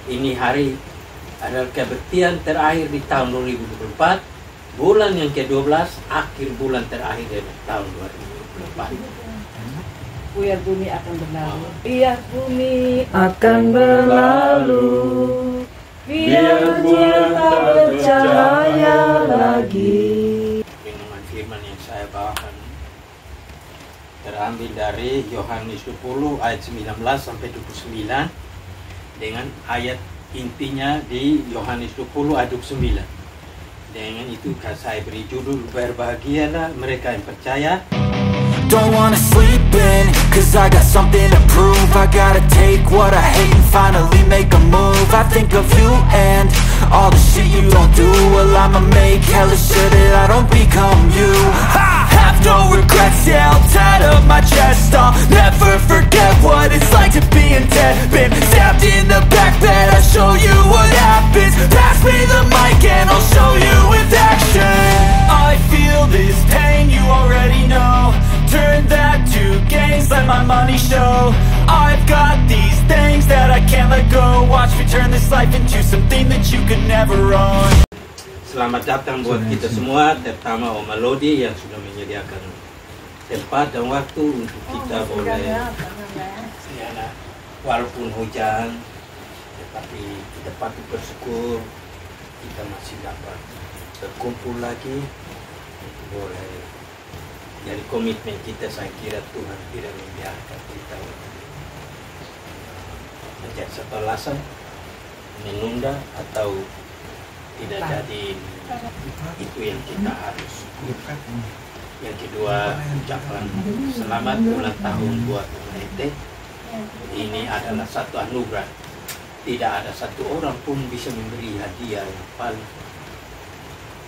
Ini hari adalah kebaktian terakhir di tahun 2024, bulan yang ke-12, akhir bulan terakhir dari tahun 2024. Biar bumi akan berlalu, biar bumi akan berlalu, biar bulan tak bercahaya lagi. Renungan firman yang saya bawakan terambil dari Yohanes 20 ayat 19 sampai 29, dengan ayat intinya di Yohanes 20 ayat 29. Dengan itu saya beri judul, berbahagialah mereka yang percaya. Don't wanna sleep in, cause I got something to prove. I gotta take what I hate and finally make a move. I think of you and all the shit you don't do. Well, I'ma make hella sure that I don't become you. I have no regrets, yeah, I'll tie up my chest. I'll never forget what it's like to be in debt. Been stabbed in the back bed, I'll show you what happens. Pass me the mic and I'll show you with action. I feel this pain, you already know. Turn that to gains, let my money show. I've got these things that I can't let go. Watch me turn this life into something that you could never own. Selamat datang buat kita semua, terutama Om Melody yang sudah menyediakan tempat dan waktu untuk kita boleh ya, walaupun hujan, tetapi kita patut bersyukur kita masih dapat berkumpul lagi. Boleh dari komitmen kita, saya kira Tuhan tidak membiarkan kita menjadi satu alasan menunda atau tidak jadi. Itu yang kita harus syukur. Yang kedua, ucapan selamat ulang tahun buat Ete. Ini adalah satu anugerah. Tidak ada satu orang pun bisa memberi hadiah yang paling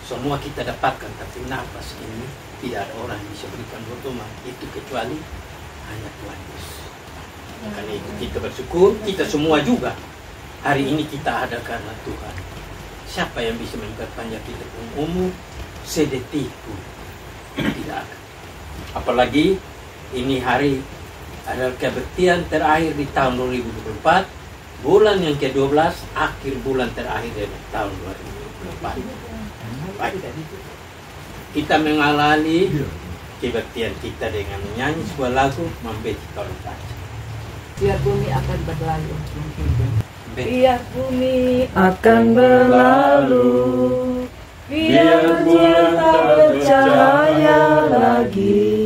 semua kita dapatkan, tapi nafas ini tidak ada orang yang bisa berikan buat Tuhan itu kecuali hanya Tuhan Yesus. Karena itu kita bersyukur, kita semua juga hari ini kita ada karena Tuhan. Siapa yang bisa memperpanjang kita pun umur sedetik pun tidak akan. Apalagi ini hari adalah kebaktian terakhir di tahun 2024, bulan yang ke-12, akhir bulan terakhir dari tahun 2024. Baik, kita mengawali kebaktian kita dengan menyanyi sebuah lagu Membeti Kalau Saja. Biar bumi akan berlalu, biar bumi akan berlalu, biar bulan tak bercahaya lagi,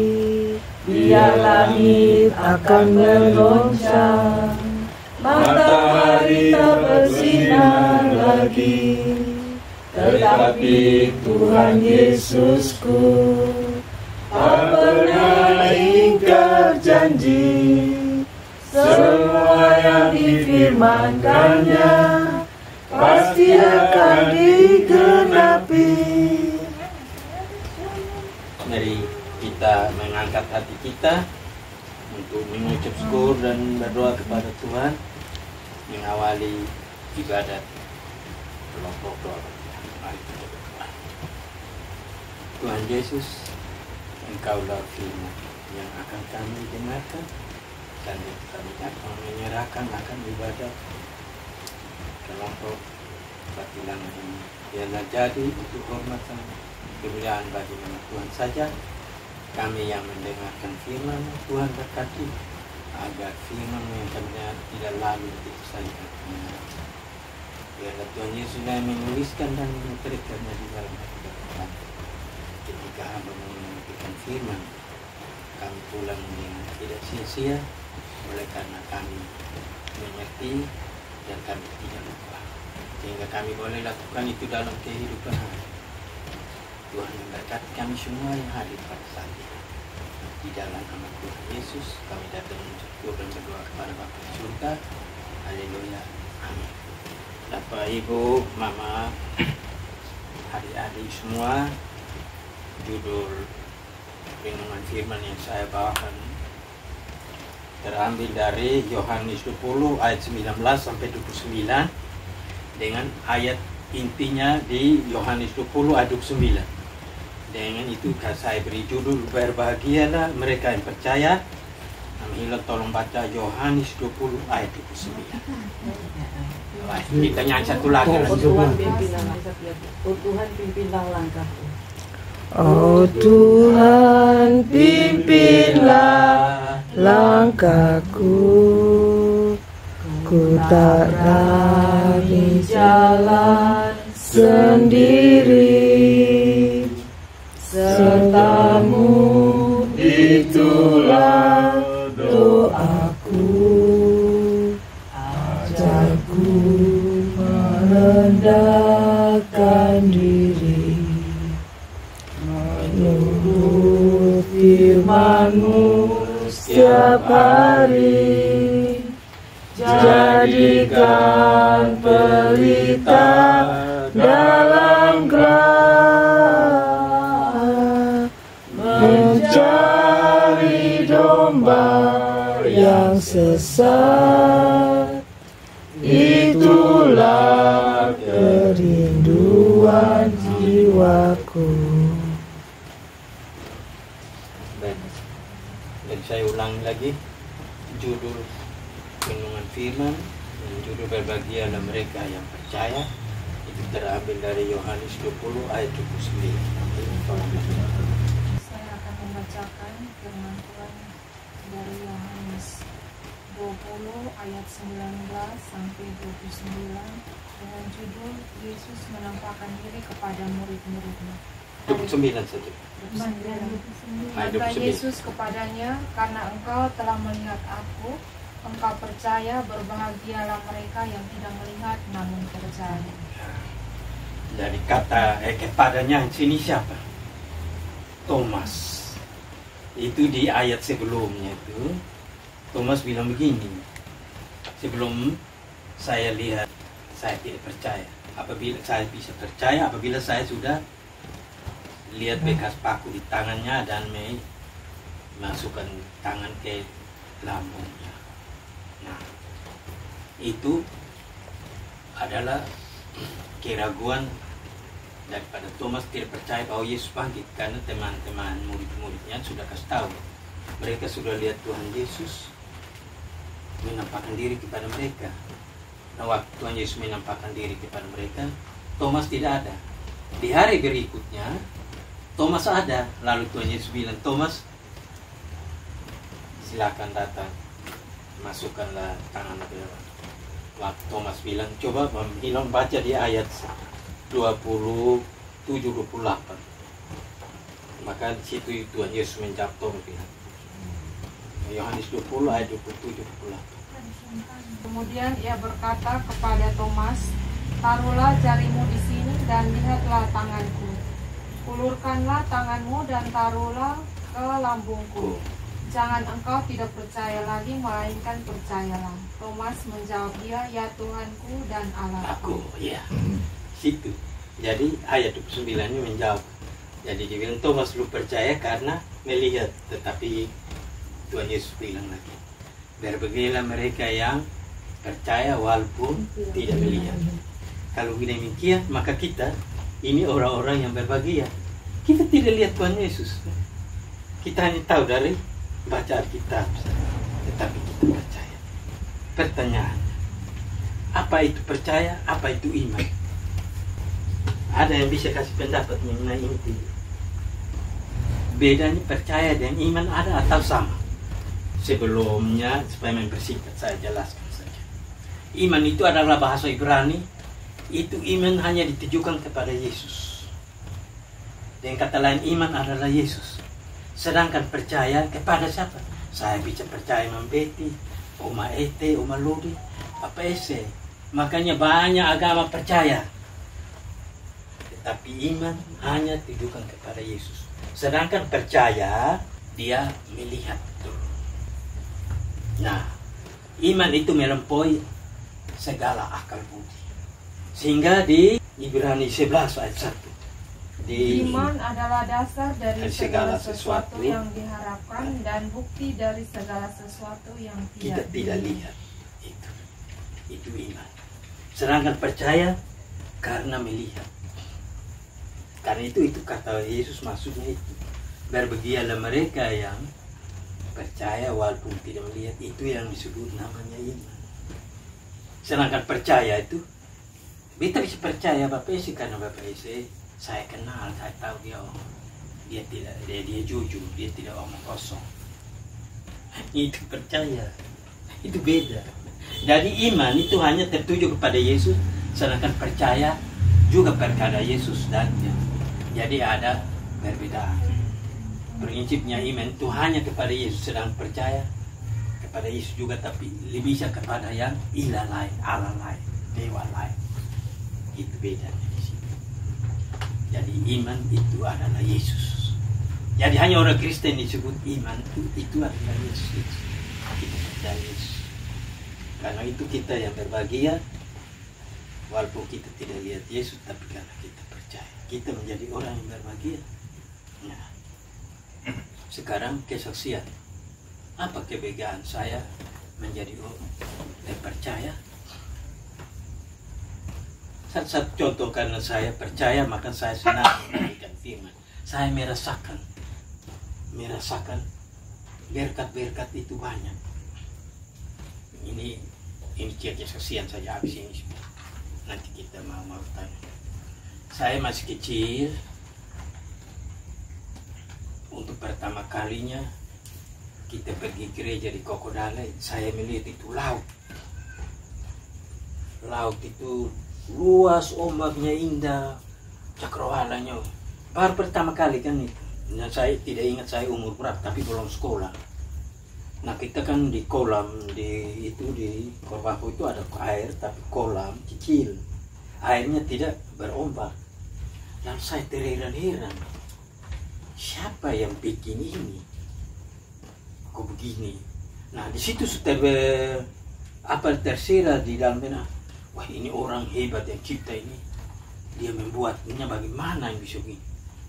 biar langit akan meloncang, matahari tak bersinar lagi. Tetapi Tuhan Yesusku tak pernah ingkar janji. Semua yang difirmankannya pasti akan digenapi. Mari kita mengangkat hati kita untuk mengucap syukur dan berdoa kepada Tuhan, mengawali ibadat kelompok doa. Tuhan Yesus, Engkaulah firman yang akan kami dengarkan, dan kami akan menyerahkan akan ibadat kelompok batilangan ini. Biarlah jadi untuk hormatan kemuliaan bagi nama Tuhan saja. Kami yang mendengarkan firman, Tuhan berkati agar firman yang terdengar tidak lalu begitu saja. Biarlah Tuhan Yesus yang menuliskan dan menuliskannya di dalam hati kami. Ketika hamba menyampaikan firman, kami pulang dengan tidak sia-sia, oleh karena kami mengerti dan kami tidak lupa, sehingga kami boleh lakukan itu dalam kehidupan hari. Tuhan memberkati kami semua yang hadir pada saat ini. Di dalam nama Tuhan Yesus kami datang mensyukur dan berdoa kepada Bapa di surga. Haleluya, amin. Bapak, Ibu, Mama, adik-adik semua, judul renungan firman yang saya bawakan terambil dari Yohanes 20 ayat 19 sampai 29, dengan ayat intinya di Yohanes 20 ayat 29. Dengan itu saya beri judul, berbahagialah mereka yang percaya. menghilang, tolong baca Yohanes 20 ayat 29. Kita nyanyi satu lagi. Tuhan pimpinlah langkahku. Oh Tuhan, pimpinlah langkahku. Ku tak lari jalan sendiri, sertamu itulah doaku. Ajarku merendahkan diri, menurut firman-Mu setiap hari. Jadikan pelita dalam gerah, mencari domba yang sesat. Itulah kerinduan jiwaku. Dan saya ulang lagi judul renungan firman dan judul berbahagialah mereka yang percaya, itu terambil dari Yohanes 20 ayat 29. Saya akan membacakan firman Tuhan dari Yohanes 20 ayat 19 sampai 29 dengan judul Yesus menampakkan diri kepada murid-muridnya. 29 saja. Kata Yesus kepadanya, karena engkau telah melihat aku, engkau percaya, berbahagialah mereka yang tidak melihat namun percaya. Jadi kata kepadanya sini siapa? Thomas. Itu di ayat sebelumnya itu Thomas bilang begini, sebelum saya lihat saya tidak percaya. Apabila saya bisa percaya apabila saya sudah lihat bekas paku di tangannya dan masukkan tangan ke lambungnya. Nah, itu adalah keraguan daripada Thomas tidak percaya bahwa Yesus bangkit, karena teman-teman murid-muridnya sudah kasih tahu. Mereka sudah lihat Tuhan Yesus menampakkan diri kepada mereka. Nah, waktu Tuhan Yesus menampakkan diri kepada mereka, Thomas tidak ada. Di hari berikutnya, Thomas ada. Lalu Tuhan Yesus bilang, Thomas, silakan datang, masukkanlah tangan ke dalam. Waktu Thomas bilang, coba hilang baca di ayat 27-28. Maka di situ Tuhan Yesus menjawab Thomas bilang, Yohanes 20 ayat 27-28. Kemudian ia berkata kepada Thomas, taruhlah jarimu di sini dan lihatlah tanganku. Ulurkanlah tanganmu dan taruhlah ke lambungku. Jangan engkau tidak percaya lagi, melainkan percayalah. Thomas menjawab dia, ya Tuhanku dan Allahku. Aku, ya. Situ. Jadi ayat 29 ini menjawab. Jadi dia bilang, Thomas lu percaya karena melihat. Tetapi Tuhan Yesus bilang lagi, berbahagialah mereka yang percaya walaupun tidak melihat. Kalau demikian, maka kita ini orang-orang yang berbahagia. Kita tidak lihat Tuhan Yesus. Kita hanya tahu dari baca Alkitab, tetapi kita percaya. Pertanyaan, apa itu percaya? Apa itu iman? Ada yang bisa kasih pendapat mengenai ini? Bedanya percaya dan iman ada atau sama? Sebelumnya, supaya mempersingkat, saya jelaskan saja. Iman itu adalah bahasa Ibrani. Itu iman hanya ditujukan kepada Yesus. Dengan kata lain, iman adalah Yesus. Sedangkan percaya kepada siapa? Saya bisa percaya Imam Beti, Oma Ete, Oma Lodi, apa ese. Makanya banyak agama percaya. Tetapi iman hanya ditujukan kepada Yesus. Sedangkan percaya, dia melihat dulu. Nah, iman itu melampaui segala akal budi. Sehingga di Ibrani 11 ayat 1. Iman adalah dasar dari segala sesuatu sesuatu yang diharapkan dan bukti dari segala sesuatu yang kita tidak lihat. Itu iman. Sedangkan percaya karena melihat. Karena itu kata Yesus maksudnya itu. Berbahagialah mereka yang percaya walaupun tidak melihat, itu yang disebut namanya iman. Sedangkan percaya itu, kita bisa percaya Bapak Isi karena Bapak Isi saya kenal, saya tahu dia jujur, dia tidak omong kosong. Itu percaya, itu beda. Jadi iman itu hanya tertuju kepada Yesus, sedangkan percaya juga kepada Yesus dan dia. Jadi ada perbedaan. Prinsipnya iman itu hanya kepada Yesus, sedang percaya kepada Yesus juga, tapi lebih bisa kepada yang ilah lain, Allah lain, dewa lain. Itu bedanya di sini. Jadi iman itu adalah Yesus. Jadi hanya orang Kristen disebut iman itu adalah Yesus. Kita percaya Yesus. Karena itu kita yang berbahagia, walaupun kita tidak lihat Yesus, tapi karena kita percaya, kita menjadi orang yang berbahagia. Nah, sekarang kesaksian. Apa kebahagiaan saya menjadi orang yang percaya? Satu contoh, karena saya percaya maka saya senang memberikan firman. Saya merasakan berkat-berkat itu banyak. Ini kesaksian saja habis ini. Nanti kita mau tanya. Saya masih kecil. Untuk pertama kalinya kita pergi gereja di Kokodale, saya melihat itu laut. Laut itu luas, ombaknya indah, cakrawalanya. Baru pertama kali kan itu. Nah, saya tidak ingat saya umur berapa, tapi belum sekolah. Nah, kita kan di kolam di Korbaho itu ada air, tapi kolam kecil. Airnya tidak berombak. Dan saya terheran-heran. Siapa yang bikin ini? Kok begini? Nah, di situ tersirat di dalam benak. Wah, ini orang hebat yang cipta ini. Dia membuatnya bagaimana yang bisa begini?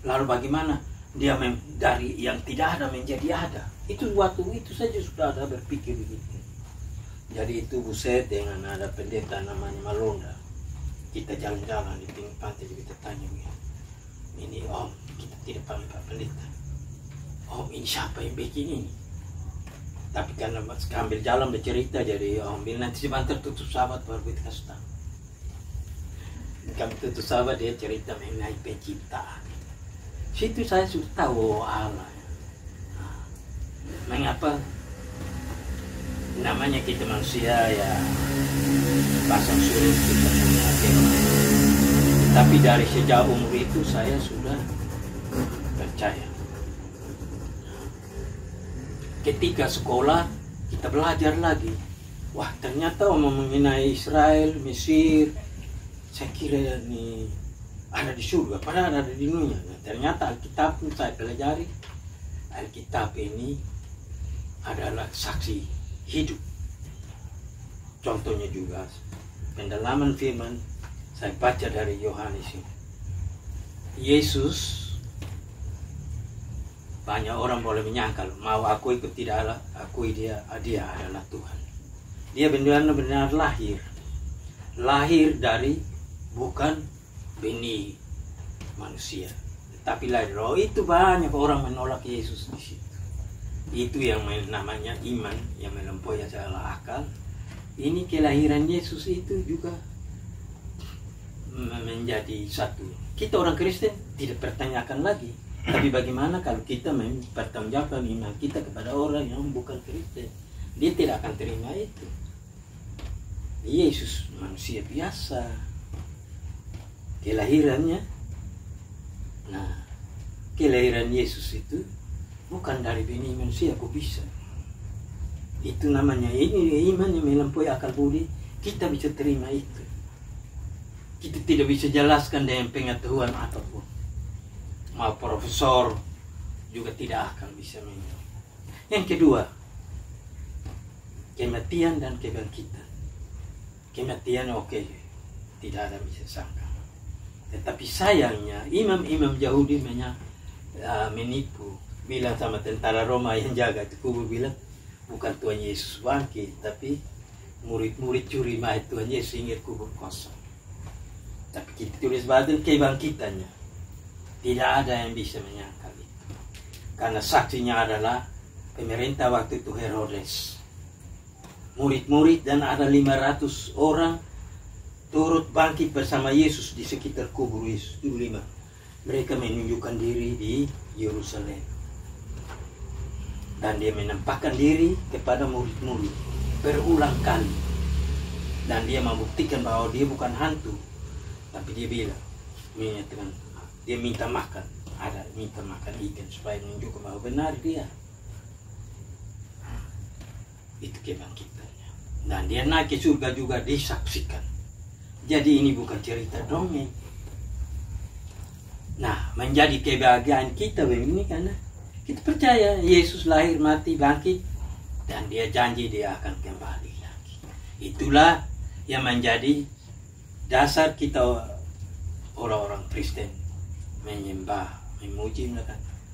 Lalu bagaimana dia dari yang tidak ada menjadi ada? Itu waktu itu saja sudah ada berpikir begitu. Jadi itu buset dengan ada pendeta namanya Malonda. Kita jalan-jalan di pinggir pantai, kita tanya begini. Ini Om, kita tidak panggil Pak Pendeta. Om, ini siapa yang bikin ini? Tapi karena ambil jalan bercerita, jadi Om bilang nanti sebentar tutup sahabat baru kita kasih tahu. Kami tutup sahabat, dia cerita mengenai penciptaan. Situ saya sudah tahu Allah. Nah, mengapa namanya kita manusia ya pasang surut kita punya agama. Tapi dari sejak umur itu saya sudah percaya. Ketika sekolah kita belajar lagi. Wah, ternyata mengenai Israel, Mesir, saya kira ini ada di surga, padahal ada di dunia. Nah, ternyata Alkitab pun saya pelajari. Alkitab ini adalah saksi hidup. Contohnya juga pendalaman firman saya baca dari Yohanes ini. Yesus, banyak orang boleh menyangkal, mau aku ikut tidak akui dia adalah Tuhan. Dia benar-benar lahir dari bukan benih manusia, tapi lahir roh. Itu banyak orang menolak Yesus di situ. Itu yang namanya iman yang melampaui segala akal. Ini kelahiran Yesus itu juga menjadi satu. Kita orang Kristen tidak pertanyakan lagi. Tapi bagaimana kalau kita mempertanggungjawabkan iman kita kepada orang yang bukan Kristen? Dia tidak akan terima itu. Yesus manusia biasa. Kelahirannya. Nah, kelahiran Yesus itu bukan dari benih manusia, kok bisa? Itu namanya ini iman yang melampaui akal budi. Kita bisa terima itu. Kita tidak bisa jelaskan dengan pengetahuan apapun. Mau profesor juga tidak akan bisa menjawab. Yang kedua, kematian dan kebangkitan. Kematian oke, tidak ada bisa sangka. Tetapi sayangnya imam-imam Yahudi menipu. Bilang sama tentara Roma yang jaga itu kubur, bilang bukan Tuhan Yesus bangkit, tapi murid-murid curi mayat Tuhan Yesus hingga kubur kosong. Tapi kita tulis badan kebangkitannya. Tidak ada yang bisa menyangkal itu. Karena saksinya adalah pemerintah waktu itu Herodes. Murid-murid dan ada 500 orang turut bangkit bersama Yesus di sekitar kubur Yesus. Itu 5. Mereka menunjukkan diri di Yerusalem. Dan dia menampakkan diri kepada murid-murid berulang kali. Dan dia membuktikan bahwa dia bukan hantu. Tapi dia bilang, menyatakan, dia minta makan. Ada minta makan ikan supaya menunjukkan bahwa benar dia. Itu kebangkitannya. Dan dia naik ke surga juga disaksikan. Jadi ini bukan cerita dongeng. Nah, menjadi kebahagiaan kita begini karena kita percaya Yesus lahir, mati, bangkit, dan dia janji dia akan kembali lagi. Itulah yang menjadi dasar kita orang-orang Kristen menyembah, memuji,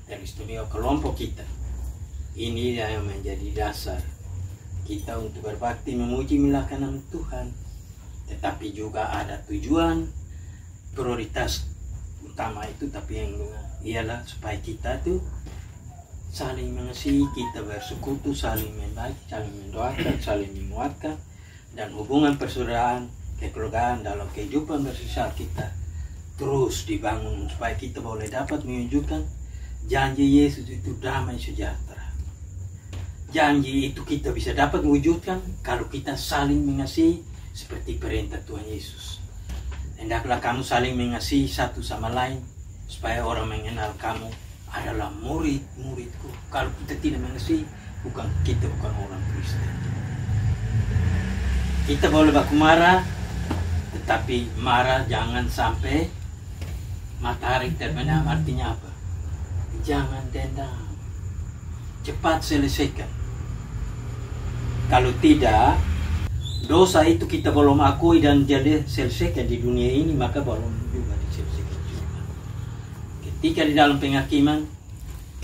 dan istimewa kelompok kita. Ini yang menjadi dasar kita untuk berbakti, memuji, melahkan nama Tuhan. Tetapi juga ada tujuan, prioritas utama itu, tapi yang ialah supaya kita tuh saling mengasihi, kita bersekutu, saling membaik, saling mendoakan, saling menguatkan, dan hubungan persaudaraan, kekeluargaan dalam kehidupan bersosial kita terus dibangun supaya kita boleh dapat menunjukkan janji Yesus itu damai sejahtera. Janji itu kita bisa dapat mewujudkan kalau kita saling mengasihi seperti perintah Tuhan Yesus. Hendaklah kamu saling mengasihi satu sama lain supaya orang mengenal kamu adalah murid-muridku. Kalau kita tidak mengasihi, kita bukan orang Kristen. Kita boleh baku marah, tetapi marah jangan sampai matahari terbenam. Artinya apa? Jangan dendam, cepat selesaikan. Kalau tidak, dosa itu kita belum akui dan jadi selesaikan di dunia ini, maka belum juga diselesaikan juga. Ketika di dalam penghakiman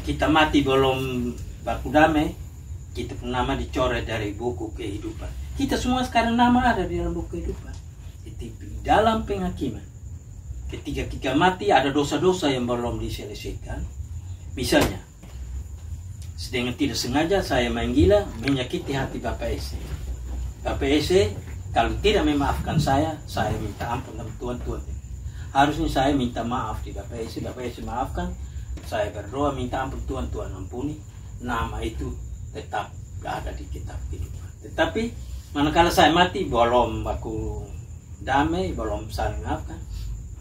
kita mati belum baku damai, kita pun nama dicoret dari buku kehidupan. Kita semua sekarang nama ada di dalam buku kehidupan. Di dalam penghakiman, ketika kita mati ada dosa-dosa yang belum diselesaikan. Misalnya, sedang tidak sengaja saya main gila menyakiti hati Bapak Ese. Bapak Ese kalau tidak memaafkan saya minta ampun sama Tuhan. Harusnya saya minta maaf di Bapak Ese maafkan, saya berdoa minta ampun Tuhan ampuni, nama itu tetap ada di kitab kehidupan. Tetapi manakala saya mati belum aku damai, belum saling maafkan,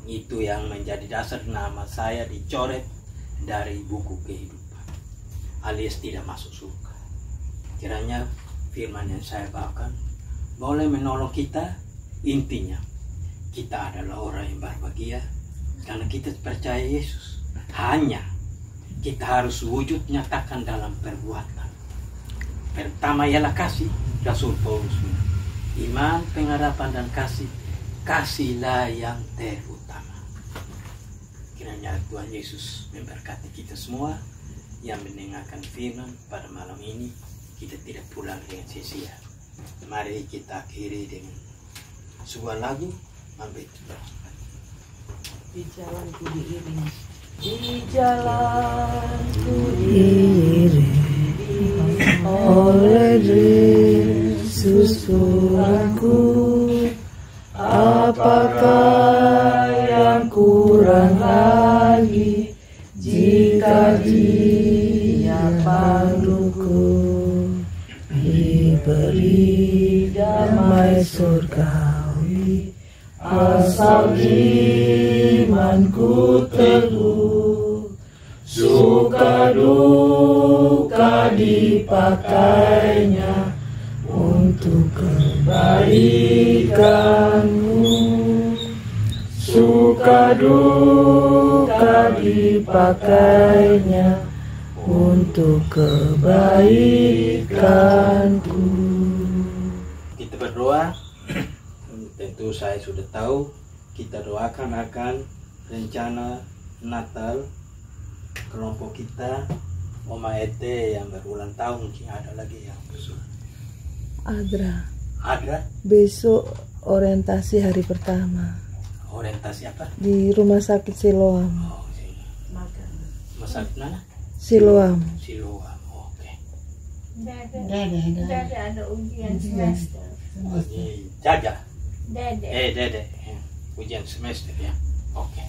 itu yang menjadi dasar nama saya dicoret dari buku kehidupan, alias tidak masuk surga. Kiranya firman yang saya bawakan boleh menolong kita. Intinya kita adalah orang yang berbahagia karena kita percaya Yesus. Hanya kita harus wujud nyatakan dalam perbuatan. Pertama ialah kasih. Rasul Paulus, iman, pengharapan, dan kasih. Kasihlah yang terutama. Kiranya Tuhan Yesus memberkati kita semua yang mendengarkan firman pada malam ini. Kita tidak pulang dengan sia-sia. Mari kita akhiri dengan sebuah lagu. Di jalanku diiring, di jalanku diiring oleh Yesus Tuhanku. Apakah yang kurang lagi jika Dia panduku? Diberi damai surgawi asal imanku teguh. Suka duka dipakainya untuk kebaikanmu. Suka duka dipakainya untuk kebaikanku. Kita berdoa. Tentu saya sudah tahu kita doakan akan rencana Natal kelompok kita. Oma Ete yang berulang tahun, mungkin ada lagi yang besok. Ada? Besok orientasi hari pertama. Orientasi apa? Di Rumah Sakit Siloam. Oh, rumah sakit mana? Siloam. Siloam, oke. Dede ada ujian semester. Jaja. Dede. Dede. Ujian semester ya. Oke.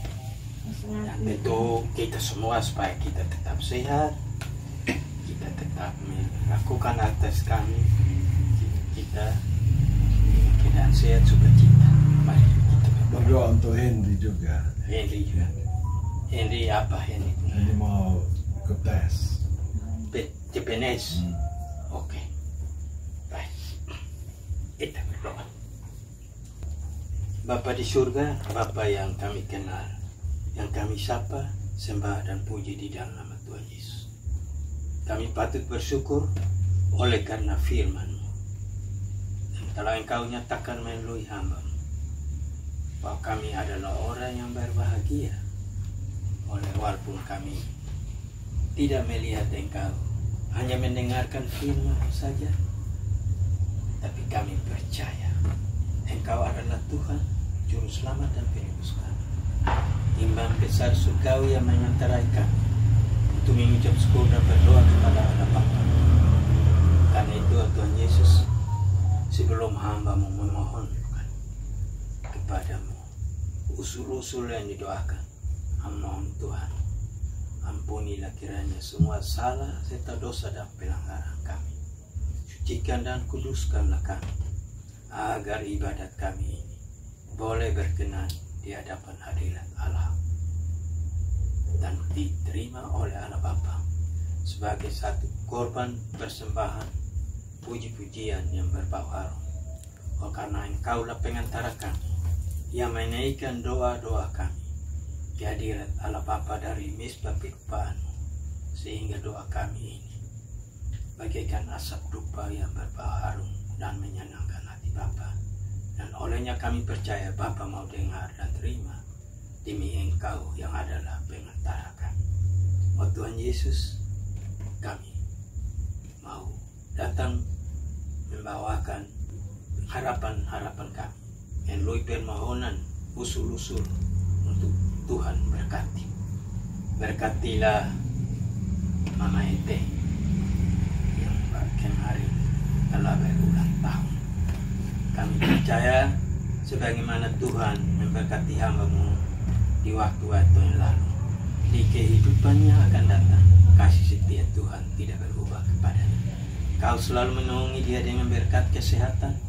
Dan itu kita semua supaya kita tetap sehat, kita tetap melakukan atas kami, kita keadaan sehat sukacita. Mari kita berdoa untuk Henry juga. Henry juga. Henry apa Henry? Henry mau ikut tes. CPNS. Oke. Baik. Kita berdoa. Bapa di surga, Bapa yang kami kenal, yang kami sapa, sembah dan puji di dalam nama Tuhan Yesus. Kami patut bersyukur oleh karena firman-Mu. Dan telah Engkau nyatakan melalui hamba-Mu bahwa kami adalah orang yang berbahagia. Walaupun kami tidak melihat Engkau, hanya mendengarkan firman saja, tapi kami percaya Engkau adalah Tuhan, Juru Selamat dan Penebus kami. Imam besar surgawi yang mengantarai kami untuk mengucap syukur dan berdoa kepada Allah Bapa. Karena itu Tuhan Yesus, sebelum hamba-Mu memohon kepadamu usul-usul yang didoakan, mohon Tuhan, ampunilah kiranya semua salah serta dosa dan pelanggaran kami. Sucikan dan kuduskanlah kami, agar ibadat kami ini boleh berkenan di hadapan hadirat Allah dan diterima oleh Allah Bapa sebagai satu korban persembahan puji-pujian yang berbau harum. Oh, karena Engkaulah pengantara kami yang menaikkan doa-doa kami di hadirat Allah Bapa dari misbah pikpaan-Mu, sehingga doa kami ini bagaikan asap dupa yang berbau harum dan menyenangkan hati Bapa. Dan olehnya kami percaya Bapa mau dengar dan terima demi Engkau yang adalah pengantara kami. Oh Tuhan Yesus, kami mau datang membawakan harapan-harapan kami melalui permohonan usul-usul untuk Tuhan berkati. Berkatilah Mama Ete yang kemarin telah berulang tahun. Kami percaya sebagaimana Tuhan memberkati hamba-Mu di waktu-waktu yang lalu, di kehidupannya akan datang kasih setia Tuhan tidak berubah kepadanya. Kau selalu menaungi dia dengan berkat kesehatan,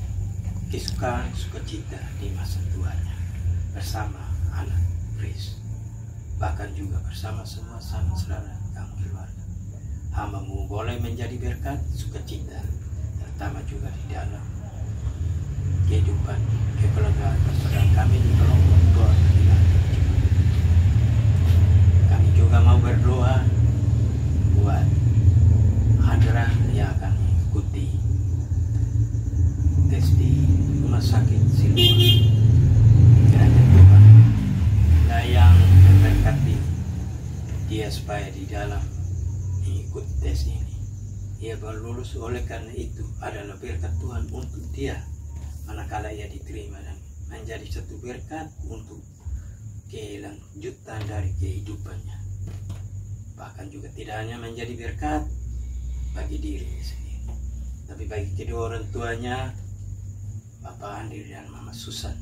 kesukaan, sukacita di masa tuanya, bersama anak Chris, bahkan juga bersama semua sanak saudara kamu keluarga. Hamba-Mu boleh menjadi berkat sukacita, terutama juga di dalam kehidupan kekeluargaan persaudaraan kami di kelompok keluarga. Kami juga mau berdoa buat Hadra yang akan mengikuti tes di rumah sakit Siloam. Kiranya Tuhan yang memberkati dia supaya di dalam mengikuti tes ini ia baru lulus. Oleh karena itu adalah berkat Tuhan untuk dia manakala ia diterima dan menjadi satu berkat untuk kelanjutan dari kehidupannya. Bahkan juga tidak hanya menjadi berkat bagi dirinya sendiri, tapi bagi kedua orang tuanya, Bapak Andri dan Mama Susan,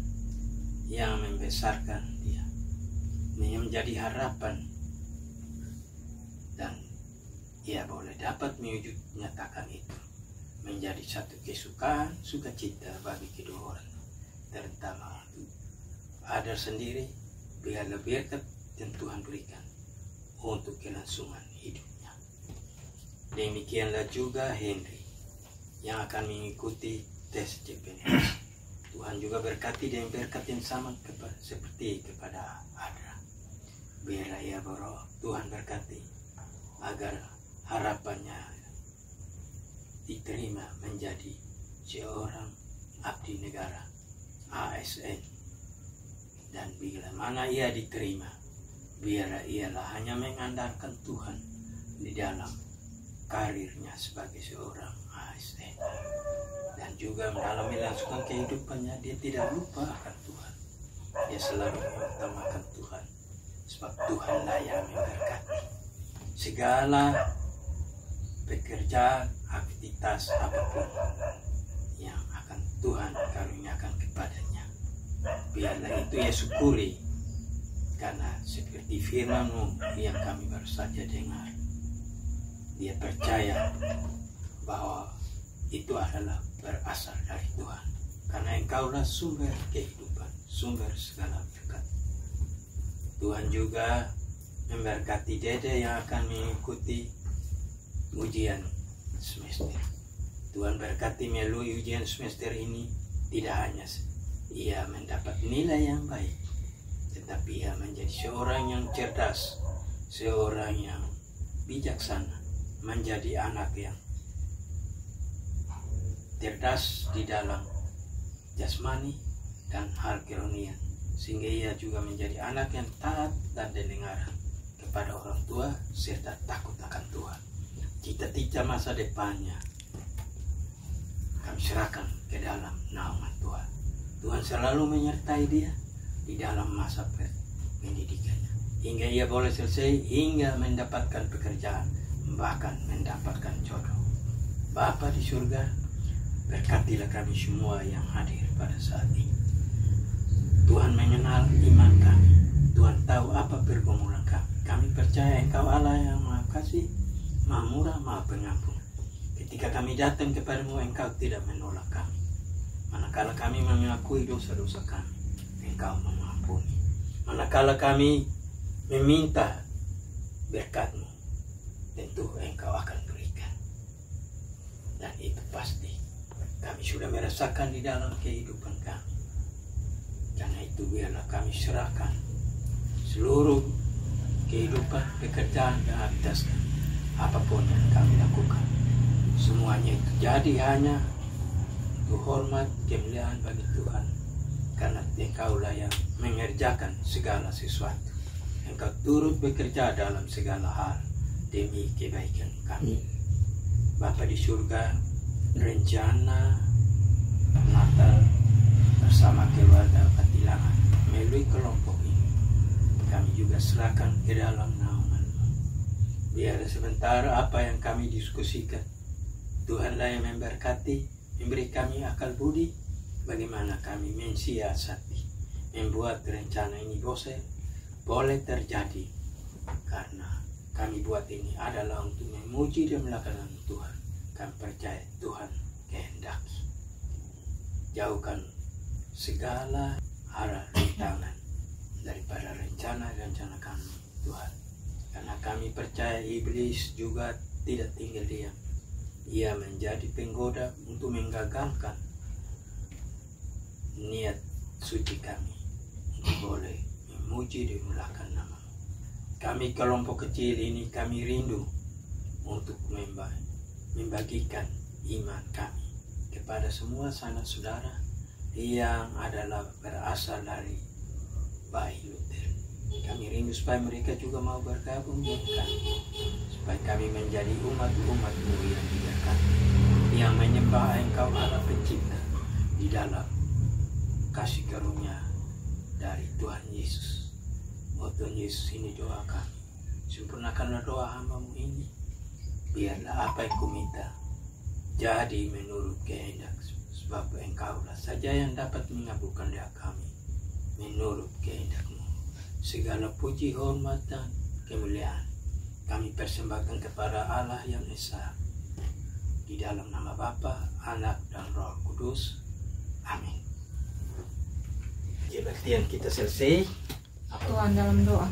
yang membesarkan dia, menjadi harapan, dan ia boleh dapat menyatakan itu menjadi satu kesukaan, sukacita bagi kedua orang, terutama untuk Adar sendiri, biarlah berkat yang Tuhan berikan untuk kelangsungan hidupnya. Demikianlah juga Henry yang akan mengikuti tes CPNS. Tuhan juga berkati dengan berkat yang sama seperti kepada Adra. Biarlah ia berdoa, Tuhan berkati agar harapannya diterima menjadi seorang abdi negara ASN, dan bila mana ia diterima, biarlah ialah hanya mengandalkan Tuhan di dalam karirnya sebagai seorang ASN, dan juga dalam melangsungkan kehidupannya dia tidak lupa akan Tuhan. Dia selalu mengutamakan Tuhan, sebab Tuhanlah yang memberkati segala pekerjaan, aktivitas aktivitas apapun yang akan Tuhan karuniakan kepadanya. Biarlah itu ia syukuri, karena seperti firman-Mu yang kami baru saja dengar, dia percaya bahwa itu adalah berasal dari Tuhan, karena Engkaulah sumber kehidupan, sumber segala berkat. Tuhan juga memberkati Dede yang akan mengikuti ujian semester. Tuhan berkati melalui ujian semester ini, tidak hanya ia mendapat nilai yang baik, tetapi ia menjadi seorang yang cerdas, seorang yang bijaksana, menjadi anak yang cerdas di dalam jasmani dan hal kerohanian, sehingga ia juga menjadi anak yang taat dan dendengaran kepada orang tua serta takut akan Tuhan. Cita-cita masa depannya kami serahkan ke dalam naungan Tuhan. Tuhan selalu menyertai dia di dalam masa pendidikannya, hingga ia boleh selesai, hingga mendapatkan pekerjaan, bahkan mendapatkan jodoh. Bapa di surga, berkatilah kami semua yang hadir pada saat ini. Tuhan mengenal iman kami, Tuhan tahu apa pergumulan kami. Kami percaya Engkau Allah yang Maha Kasih, Maha Murah, Maha Pengampun. Ketika kami datang kepadamu, Engkau tidak menolak kami. Manakala kami mengakui dosa-dosa kami, Engkau mengampuni. Manakala kami meminta berkat-Mu, tentu Engkau akan berikan. Dan itu pasti kami sudah merasakan di dalam kehidupan kami. Karena itu biarlah kami serahkan seluruh kehidupan, pekerjaan, dan aktivitas apapun yang kami lakukan. Semuanya itu jadi hanya untuk hormat, kemuliaan bagi Tuhan. Karena Engkaulah yang mengerjakan segala sesuatu. Engkau turut bekerja dalam segala hal demi kebaikan kami. Bapa di surga, rencana Natal bersama keluarga Patilangan melalui kelompok ini, kami juga serahkan ke dalam naungan-Mu. Biar sebentar apa yang kami diskusikan, Tuhanlah yang memberkati, memberi kami akal budi, bagaimana kami mensiasati, membuat rencana ini boleh terjadi, karena kami buat ini adalah untuk memuji dan melakukan Tuhan. Kami percaya Tuhan kehendaki. Jauhkan segala arah rintangan daripada rencana-rencana kami, Tuhan. Karena kami percaya iblis juga tidak tinggal diam. Ia menjadi penggoda untuk menggagalkan niat suci kami untuk boleh memuji dan melakukan nama-Mu. Kami kelompok kecil ini, kami rindu untuk membagikan iman kami kepada semua sanak saudara yang adalah berasal dari Bayi Luther. Kami rindu supaya mereka juga mau bergabung dengan kami, supaya kami menjadi umat-umat-Mu yang diberkati, yang menyembah Engkau Allah Pencipta di dalam kasih karunia dari Tuhan Yesus. Oh Tuhan Yesus, ini doa kami. Sempurnakanlah doa hamba-Mu ini. Biarlah apa yang ku minta jadi menurut kehendak, sebab Engkaulah saja yang dapat mengabulkan doa kami menurut kehendak-Mu. Segala puji, hormat, dan kemuliaan kami persembahkan kepada Allah yang Esa, di dalam nama Bapa, Anak, dan Roh Kudus. Amin. Kebaktian kita selesai. Tuhan dalam doa.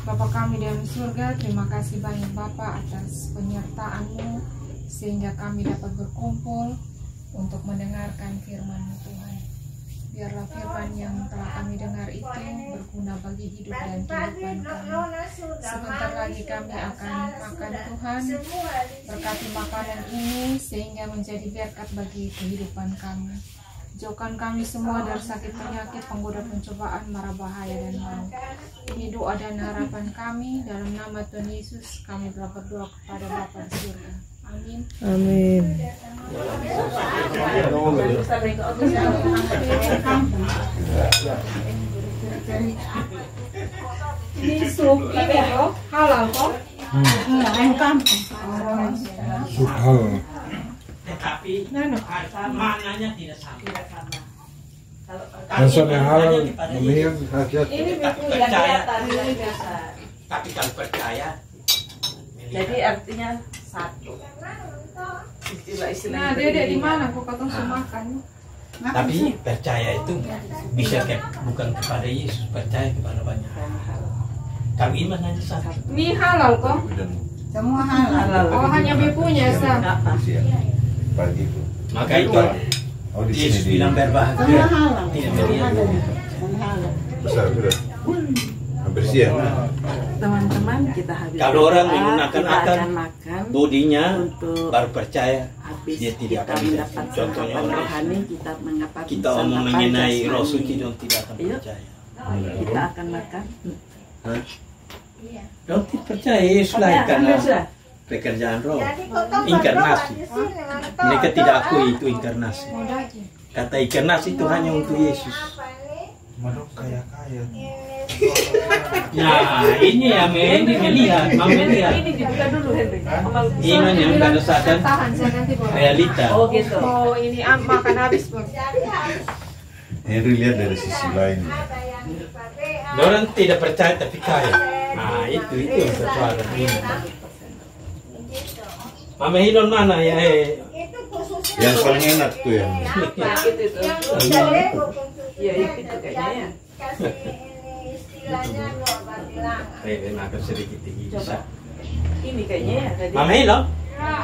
Bapa kami di dalam surga, terima kasih banyak Bapa atas penyertaan-Mu sehingga kami dapat berkumpul untuk mendengarkan firman-Mu Tuhan. Biarlah firman yang telah kami dengar itu berguna bagi hidup dan kehidupan kami. Sebentar lagi kami akan makan Tuhan. Berkati makanan ini sehingga menjadi berkat bagi kehidupan kami. Jauhkan kami semua dari sakit penyakit, penggoda pencobaan, mara bahaya dan maut. Ini doa dan harapan kami, dalam nama Tuhan Yesus kami telah berdoa kepada Bapa di surga. Amin. Amin. Ini sup ini halal kok? Sup halal. Tapi maknanya tidak sama. Maksudnya halal memihak hajat. Ini buku yang Percaya. kelihatan yang biasa. Tapi kalau percaya, Jadi artinya satu. Istilah-istilah. Nah, Dede di mana kok katong semakan? tapi percaya itu bisa bukan kepada Yesus, percaya kepada banyak hal. Kalau iman hanya satu. Ini halal kok? Semua halal. Oh, hanya bibunya sah. Pagi itu. Maka itu Oh di Yesus sini bilang berbahagia. Tidak melihat. besar sudah. Hampir siang. Teman-teman, kita habis Kalau orang menggunakan kita akal, akan makan bodinya untuk baru percaya. habis Dia tidak kita akan bisa. mendapat Contohnya sarapan orang rohani, kita mengapa kita bisa omong dapat mengenai jasmani. roh suci dan tidak akan Ayo. percaya. Kita akan makan. Don't percaya Yesus lah karena pekerjaan roh, inkarnasi. Mereka tidak akui itu inkarnasi. Kata inkarnasi itu hanya untuk Yesus. Madok kaya. Nah, ini yang ini melihat, mau melihat. Ini dibuka dulu, Henry. Iman yang berdasarkan Tahan saya nanti boleh. realita. Oh gitu. Oh, ini makan habis bang. Henry lihat dari sisi lain. Orang tidak percaya tapi kaya. Nah, itu yang sesuatu ini. Mama Hilon mana ya? Yang paling enak tuh yang Ya itu kayaknya ya. Makan sedikit tinggi Coba. bisa. Ini kayaknya ya tadi. Mama Hilon,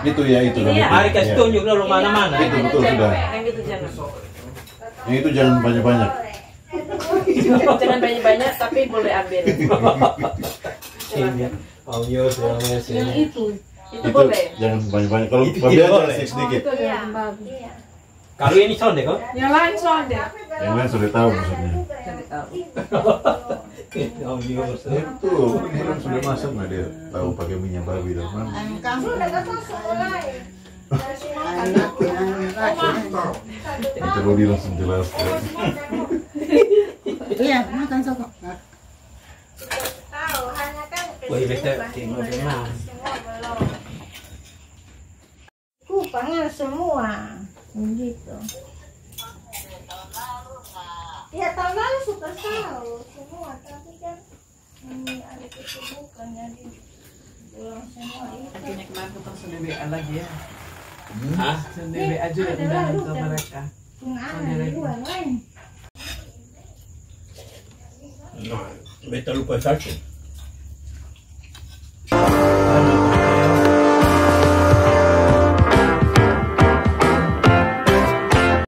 itu ya itu. Ini ya. mari kasih tunjuk dulu mana-mana. Itu betul sudah. Yang itu jangan. Yang itu jangan banyak-banyak. Jangan banyak-banyak tapi boleh ambil. Ini mau nyus Yang itu. Itu boleh. Jangan banyak-banyak. Kalau Itu babi tidak aja boleh. sedikit. Itu yang babi. Kalau ini sonde kok? Yang lain sonde. Yang lain sudah tahu maksudnya. Jangan tahu. Mau nyus. Itu orang sudah masak nggak dia tahu pakai minyak babi dan mana? Coba dia langsung jelaskan. Iya, makan sokok. Woi, beta tengok memang. Kupangan semua. Begitu. Ya tahun lalu suka tahu semua, tapi kan ini ada kesibukan jadi belum semua itu. Akhirnya kemarin kita sudah WA lagi ya. Hah? Sudah WA juga undangan ke mereka. Ada dua lain. Beta lupa satu.